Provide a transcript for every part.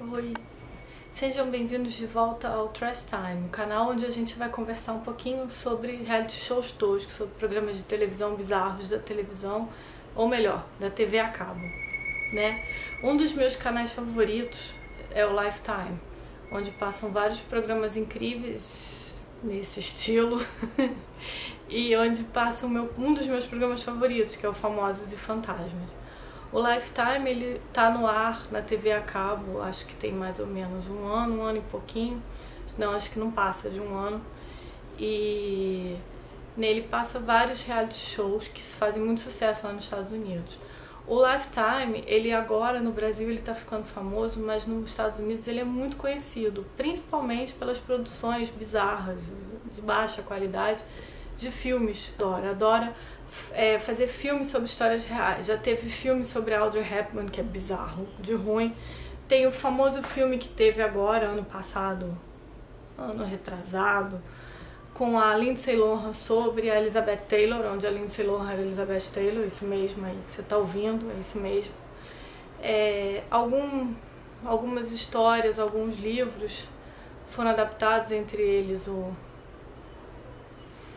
Oi, sejam bem-vindos de volta ao Trash Time, o canal onde a gente vai conversar um pouquinho sobre reality shows toscos, sobre programas de televisão bizarros da televisão, ou melhor, da TV a cabo, né? Um dos meus canais favoritos é o Lifetime, onde passam vários programas incríveis nesse estilo e onde passa um dos meus programas favoritos, que é o Famosos e Fantasmas. O Lifetime, ele tá no ar na TV a cabo, acho que tem mais ou menos um ano e pouquinho. Não, acho que não passa de um ano. E nele passa vários reality shows que fazem muito sucesso lá nos Estados Unidos. O Lifetime, ele agora no Brasil ele tá ficando famoso, mas nos Estados Unidos ele é muito conhecido, principalmente pelas produções bizarras, de baixa qualidade, de filmes. Adora fazer filmes sobre histórias reais. Já teve filme sobre Audrey Hepburn, que é bizarro, de ruim. Tem o famoso filme que teve agora, ano passado, ano retrasado, com a Lindsay Lohan sobre a Elizabeth Taylor, onde a Lindsay Lohan era Elizabeth Taylor, isso mesmo aí que você tá ouvindo, é isso mesmo. Algumas histórias, alguns livros foram adaptados, entre eles o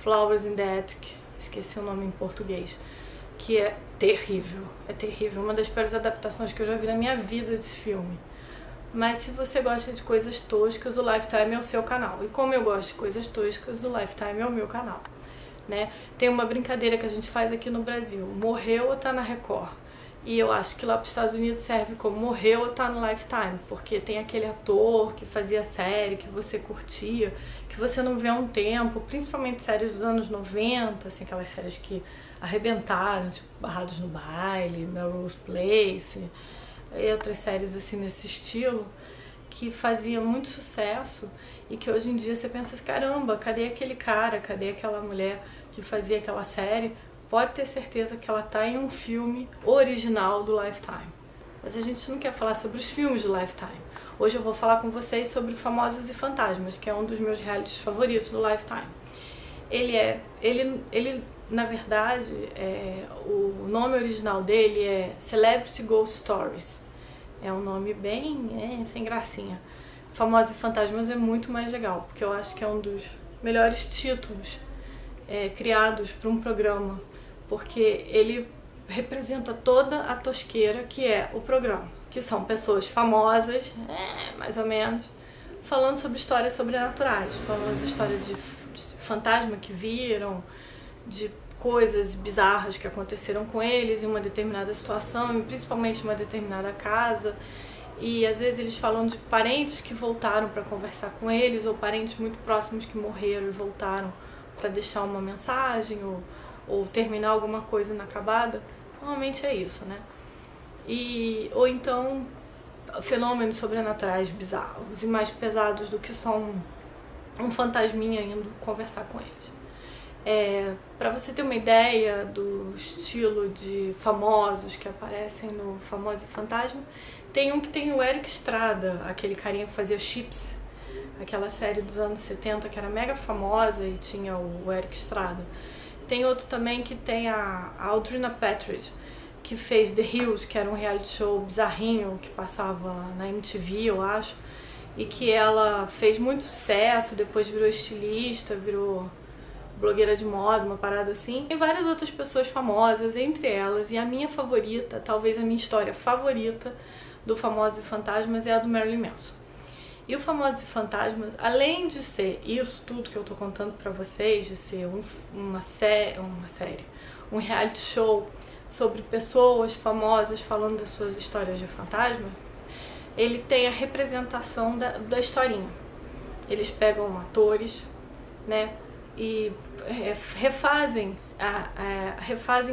Flowers in the Attic, esqueci o nome em português, que é terrível, uma das piores adaptações que eu já vi na minha vida desse filme. Mas se você gosta de coisas toscas, o Lifetime é o seu canal. E como eu gosto de coisas toscas, o Lifetime é o meu canal, né? Tem uma brincadeira que a gente faz aqui no Brasil, morreu ou tá na Record? E eu acho que lá para os Estados Unidos serve como morreu ou tá no Lifetime, porque tem aquele ator que fazia série que você curtia, que você não vê há um tempo, principalmente séries dos anos 90, assim, aquelas séries que arrebentaram, tipo Barrados no Baile, Melrose Place, e outras séries assim nesse estilo, que fazia muito sucesso e que hoje em dia você pensa, caramba, cadê aquele cara, cadê aquela mulher que fazia aquela série? Pode ter certeza que ela tá em um filme original do Lifetime. Mas a gente não quer falar sobre os filmes do Lifetime. Hoje eu vou falar com vocês sobre Famosos e Fantasmas, que é um dos meus realities favoritos do Lifetime. Ele na verdade, o nome original dele é Celebrity Ghost Stories. É um nome bem sem gracinha. Famosos e Fantasmas é muito mais legal, porque eu acho que é um dos melhores títulos criados para um programa, porque ele representa toda a tosqueira que é o programa, que são pessoas famosas, mais ou menos, falando sobre histórias sobrenaturais, falando histórias de fantasma que viram, de coisas bizarras que aconteceram com eles em uma determinada situação, e principalmente em uma determinada casa. E às vezes eles falam de parentes que voltaram para conversar com eles, ou parentes muito próximos que morreram e voltaram para deixar uma mensagem ou terminar alguma coisa inacabada. Normalmente é isso, né? Ou então fenômenos sobrenaturais bizarros e mais pesados do que só um fantasminha indo conversar com eles. Para você ter uma ideia do estilo de famosos que aparecem no Famosos e Fantasma, tem um que tem o Eric Estrada, aquele carinha que fazia Chips, aquela série dos anos 70 que era mega famosa e tinha o Eric Estrada. Tem outro também que tem a Audrina Patridge, que fez The Hills, que era um reality show bizarrinho que passava na MTV, eu acho, e que ela fez muito sucesso, depois virou estilista, virou blogueira de moda, uma parada assim. Tem várias outras pessoas famosas, entre elas, e a minha favorita, talvez a minha história favorita do Famosos e Fantasmas é a do Marilyn Manson. E o Famosos e Fantasmas, além de ser isso tudo que eu tô contando pra vocês, de ser uma série, um reality show sobre pessoas famosas falando das suas histórias de fantasma, ele tem a representação da historinha. Eles pegam atores, né, e refazem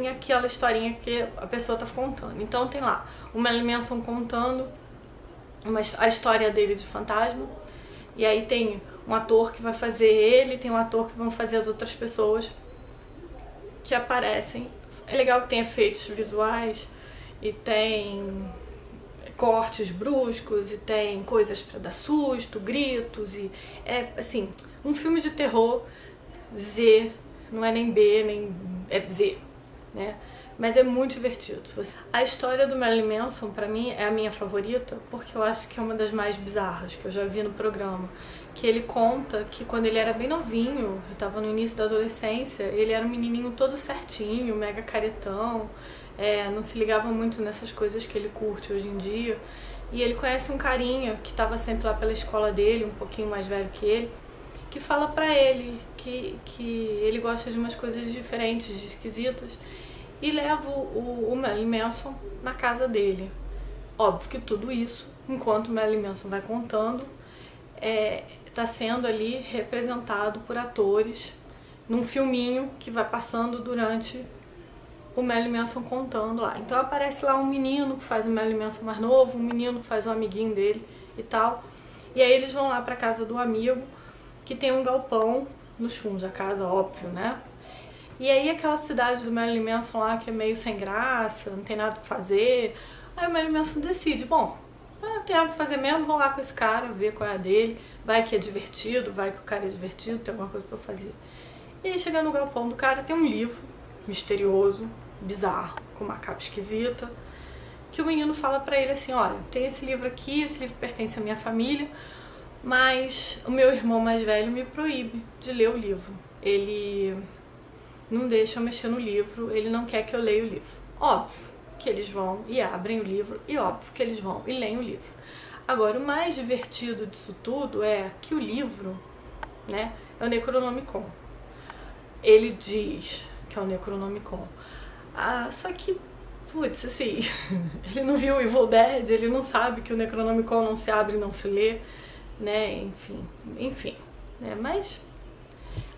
aquela historinha que a pessoa tá contando. Então tem lá o Marilyn Manson contando a história dele de fantasma, e aí tem um ator que vai fazer ele, tem um ator que vão fazer as outras pessoas que aparecem. É legal que tem efeitos visuais e tem cortes bruscos e tem coisas pra dar susto, gritos, e é assim, um filme de terror Z, não é nem B, nem é Z, né? mas é muito divertido. A história do Marilyn Manson, pra mim, é a minha favorita, porque eu acho que é uma das mais bizarras que eu já vi no programa. Que ele conta que quando ele era bem novinho, estava no início da adolescência, ele era um menininho todo certinho, mega caretão, não se ligava muito nessas coisas que ele curte hoje em dia. E ele conhece um carinha que estava sempre lá pela escola dele, um pouquinho mais velho que ele, que fala pra ele que ele gosta de umas coisas diferentes, esquisitas, e leva o Marilyn Manson na casa dele. Óbvio que tudo isso, enquanto o Marilyn Manson vai contando, está sendo ali representado por atores num filminho que vai passando durante o Marilyn Manson contando lá. Então aparece lá um menino que faz o Marilyn Manson mais novo, um menino faz um amiguinho dele e tal. E aí eles vão lá pra casa do amigo, que tem um galpão nos fundos da casa, óbvio, né? E aí aquela cidade do Marilyn Manson lá que é meio sem graça, não tem nada pra fazer. Aí o Marilyn Manson decide, bom, não tem nada pra fazer mesmo, vou lá com esse cara, ver qual é a dele, vai que é divertido, vai que o cara é divertido, tem alguma coisa pra eu fazer. E aí chega no galpão do cara, tem um livro misterioso, bizarro, com uma capa esquisita, que o menino fala pra ele assim, olha, tem esse livro aqui, esse livro pertence à minha família, mas o meu irmão mais velho me proíbe de ler o livro. Ele não deixa eu mexer no livro, ele não quer que eu leia o livro. Óbvio que eles vão e abrem o livro, e óbvio que eles vão e leem o livro. Agora, o mais divertido disso tudo é que o livro, né, é o Necronomicon. Ele diz que é o Necronomicon. Só que, putz, assim, ele não viu o Evil Dead, ele não sabe que o Necronomicon não se abre e não se lê, né, enfim, né, mas...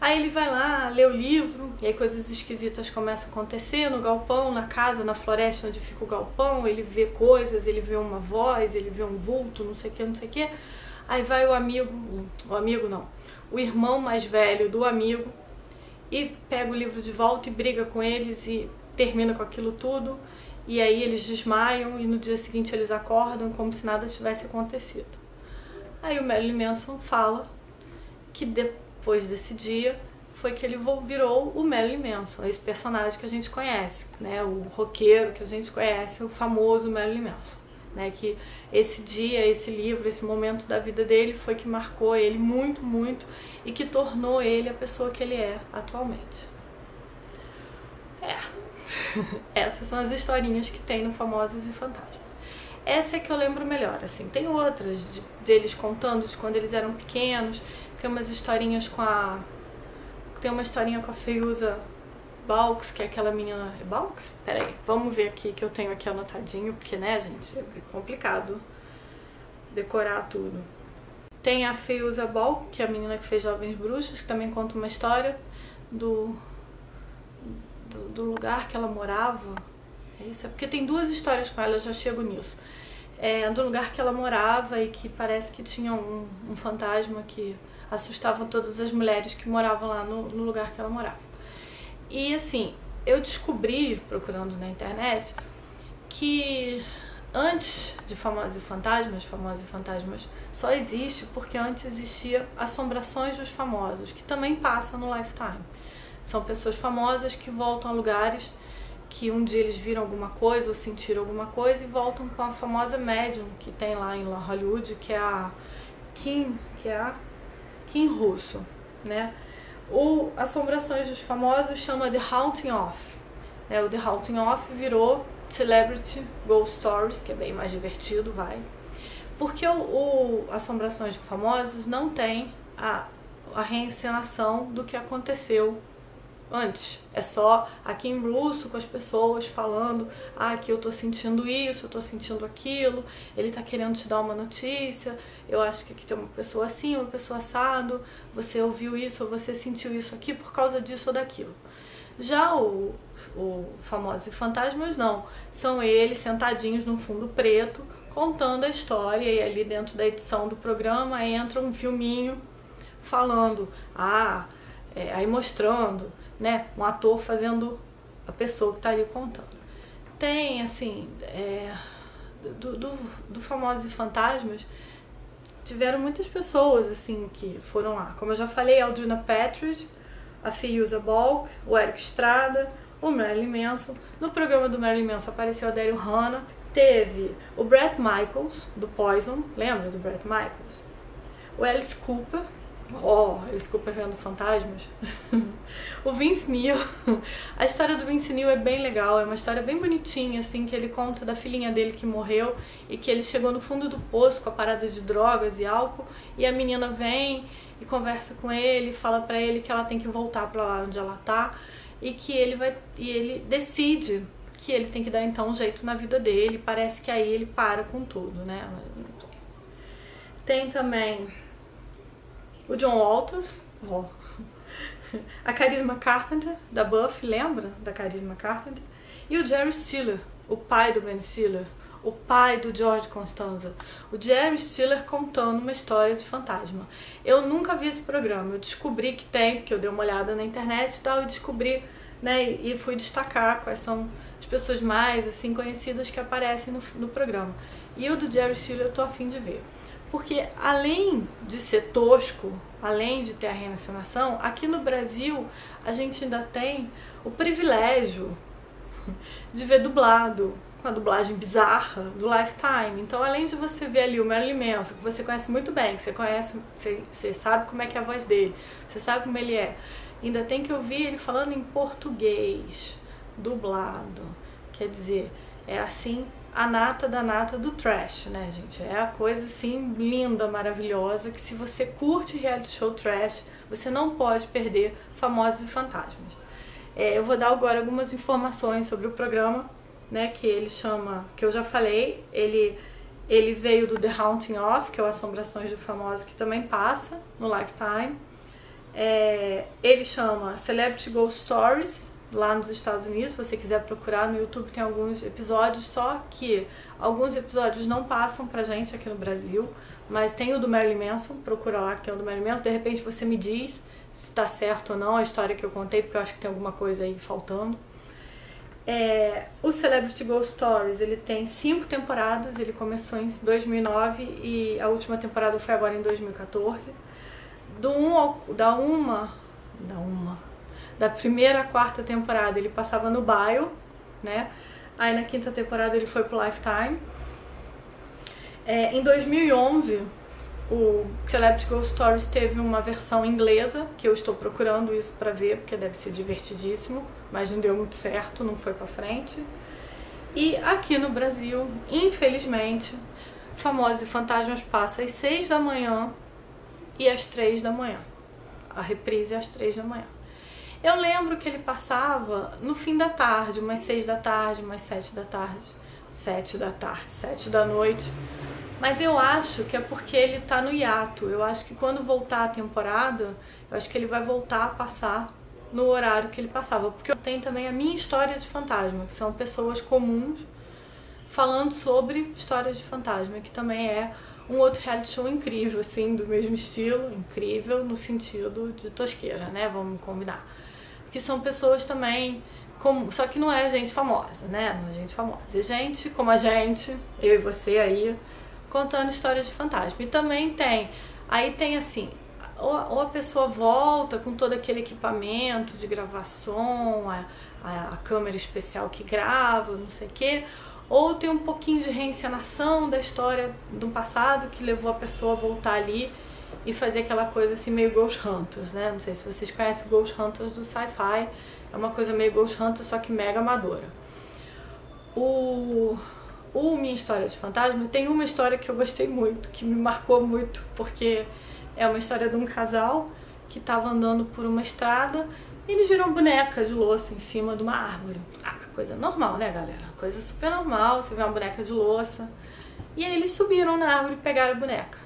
Aí ele vai lá, lê o livro, e aí coisas esquisitas começam a acontecer no galpão, na casa, na floresta onde fica o galpão, ele vê coisas, ele vê uma voz, ele vê um vulto, não sei o que, não sei o que. Aí vai o irmão mais velho do amigo, e pega o livro de volta e briga com eles e termina com aquilo tudo. E aí eles desmaiam e no dia seguinte eles acordam como se nada tivesse acontecido. Aí o Marilyn Manson fala que depois desse dia foi que ele virou o Marilyn Manson, esse personagem que a gente conhece, né? O roqueiro que a gente conhece, o famoso Marilyn Manson, né? Que esse dia, esse livro, esse momento da vida dele foi que marcou ele muito, muito e que tornou ele a pessoa que ele é atualmente. Essas são as historinhas que tem no Famosos e Fantasmas. Essa é que eu lembro melhor, assim. Tem outras deles contando de quando eles eram pequenos. Tem umas historinhas Tem uma historinha com a Feiuza Balks, que é aquela menina... É Balks? Peraí, vamos ver aqui que eu tenho aqui anotadinho, porque, né, gente, é complicado decorar tudo. Tem a Feiuza Balk, que é a menina que fez Jovens Bruxas, que também conta uma história do lugar que ela morava. É porque tem duas histórias com ela, eu já chego nisso. Do lugar que ela morava e que parece que tinha um fantasma que assustava todas as mulheres que moravam lá no lugar que ela morava. E assim, eu descobri, procurando na internet, que antes de Famosos e Fantasmas só existe porque antes existia Assombrações dos Famosos, que também passa no Lifetime. São pessoas famosas que voltam a lugares que um dia eles viram alguma coisa ou sentiram alguma coisa e voltam com a famosa médium que tem lá em Hollywood, que é a Kim Russo, né? O Assombrações dos Famosos chama The Haunting Of. O The Haunting Of virou Celebrity Ghost Stories, que é bem mais divertido, porque o Assombrações dos Famosos não tem a reencenação do que aconteceu antes. É só a Kim Russo com as pessoas falando, que eu tô sentindo isso, eu tô sentindo aquilo, ele tá querendo te dar uma notícia, eu acho que aqui tem uma pessoa assim, uma pessoa assado, você ouviu isso ou você sentiu isso aqui por causa disso ou daquilo. Já o Famosos e Fantasmas não, são eles sentadinhos num fundo preto contando a história, e ali dentro da edição do programa entra um filminho falando, aí mostrando, né, um ator fazendo a pessoa que tá ali contando. Tem, assim, do Famosos e Fantasmas, tiveram muitas pessoas, assim, que foram lá. Como eu já falei, a Aldrina Patridge, a Feiuza Balk, o Eric Estrada, o Marilyn Manson. No programa do Marilyn Manson apareceu a Daryl Hannah. Teve o Bret Michaels, do Poison, lembra do Bret Michaels? O Alice Cooper, Alice Cooper vendo fantasmas. O Vince Neil. A história do Vince Neil é bem legal, é uma história bem bonitinha, assim, que ele conta da filhinha dele que morreu e que ele chegou no fundo do poço com a parada de drogas e álcool, e a menina vem e conversa com ele, fala pra ele que ela tem que voltar pra lá onde ela tá, e que ele decide que ele tem que dar então um jeito na vida dele. Parece que aí ele para com tudo, né? Tem também o John Walters, a Charisma Carpenter, da Buffy, lembra da Charisma Carpenter? E o Jerry Stiller, o pai do Ben Stiller, o pai do George Costanza. O Jerry Stiller contando uma história de fantasma. Eu nunca vi esse programa, eu descobri que tem, porque eu dei uma olhada na internet e tal, e descobri, né, e fui destacar quais são as pessoas mais, assim, conhecidas que aparecem no programa. E o do Jerry Stiller eu tô a fim de ver. Porque além de ser tosco, além de ter a reencenação, aqui no Brasil a gente ainda tem o privilégio de ver dublado, com a dublagem bizarra do Lifetime. Então, além de você ver ali o Marilyn Manson, que você conhece muito bem, que você sabe como é que é a voz dele, você sabe como ele é, ainda tem que ouvir ele falando em português, dublado. Quer dizer, é assim a nata da nata do trash, né, gente? É a coisa assim linda, maravilhosa, que se você curte reality show trash, você não pode perder Famosos e Fantasmas. Eu vou dar agora algumas informações sobre o programa, né, que ele chama, que eu já falei, ele veio do The Haunting Of, que é o Assombrações do Famoso, que também passa no Lifetime. Ele chama Celebrity Ghost Stories, lá nos Estados Unidos. Se você quiser procurar no YouTube, tem alguns episódios, só que alguns episódios não passam pra gente aqui no Brasil, mas tem o do Marilyn Manson, procura lá que tem o do Marilyn Manson, de repente você me diz se tá certo ou não a história que eu contei, porque eu acho que tem alguma coisa aí faltando. O Celebrity Ghost Stories, ele tem 5 temporadas, ele começou em 2009 e a última temporada foi agora em 2014. Da primeira à quarta temporada ele passava no Bio, né? Aí na quinta temporada ele foi pro Lifetime. Em 2011 o Celebrity Ghost Stories teve uma versão inglesa, que eu estou procurando isso pra ver, porque deve ser divertidíssimo, mas não deu muito certo, não foi pra frente. E aqui no Brasil, infelizmente, Famosos e Fantasmas passa às 6 da manhã e às 3 da manhã. A reprise é às 3 da manhã. Eu lembro que ele passava no fim da tarde, umas 6 da tarde, umas 7 da tarde, 7 da tarde, 7 da noite. Mas eu acho que é porque ele tá no hiato. Eu acho que quando voltar a temporada, eu acho que ele vai voltar a passar no horário que ele passava. Porque tem também a Minha História de Fantasma, que são pessoas comuns falando sobre histórias de fantasma, que também é um outro reality show incrível, assim, do mesmo estilo, incrível no sentido de tosqueira, né? Vamos combinar. Que são pessoas também, só que não é gente famosa, né? Não é gente famosa. É gente como a gente, eu e você aí, contando histórias de fantasma. E também tem assim, ou a pessoa volta com todo aquele equipamento de gravação, a câmera especial que grava, não sei o quê, ou tem um pouquinho de reencenação da história do passado que levou a pessoa a voltar ali e fazer aquela coisa assim meio Ghost Hunters, né? Não sei se vocês conhecem Ghost Hunters do Sci-Fi, é uma coisa meio Ghost Hunters, só que mega amadora. O Minha História de Fantasma tem uma história que eu gostei muito, que me marcou muito, porque é uma história de um casal que estava andando por uma estrada e eles viram boneca de louça em cima de uma árvore. Coisa normal, né, galera? Coisa super normal, você vê uma boneca de louça. E aí eles subiram na árvore e pegaram a boneca.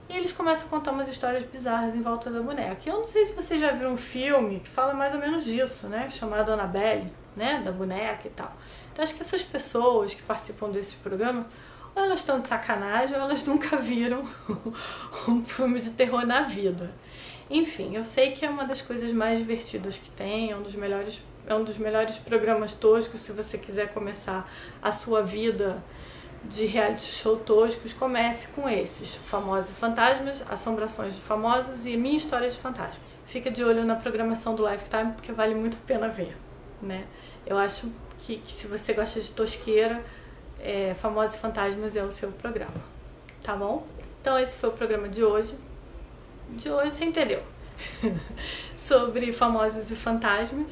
E eles começam a contar umas histórias bizarras em volta da boneca. E eu não sei se vocês já viram um filme que fala mais ou menos disso, né? Chamado Annabelle, né? Da boneca e tal. Então acho que essas pessoas que participam desse programa, ou elas estão de sacanagem, ou elas nunca viram um filme de terror na vida. Enfim, eu sei que é uma das coisas mais divertidas que tem, é um dos melhores programas toscos. Se você quiser começar a sua vida de reality show toscos, comece com esses: Famosos e Fantasmas, Assombrações de Famosos e Minha História de Fantasma. Fica de olho na programação do Lifetime, porque vale muito a pena ver. né? Eu acho que se você gosta de tosqueira, Famosos e Fantasmas é o seu programa, tá bom? Então esse foi o programa de hoje. De hoje você entendeu. Sobre Famosos e Fantasmas.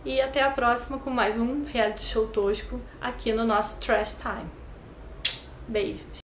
E até a próxima com mais um reality show tosco aqui no nosso Trash Time. Beijos!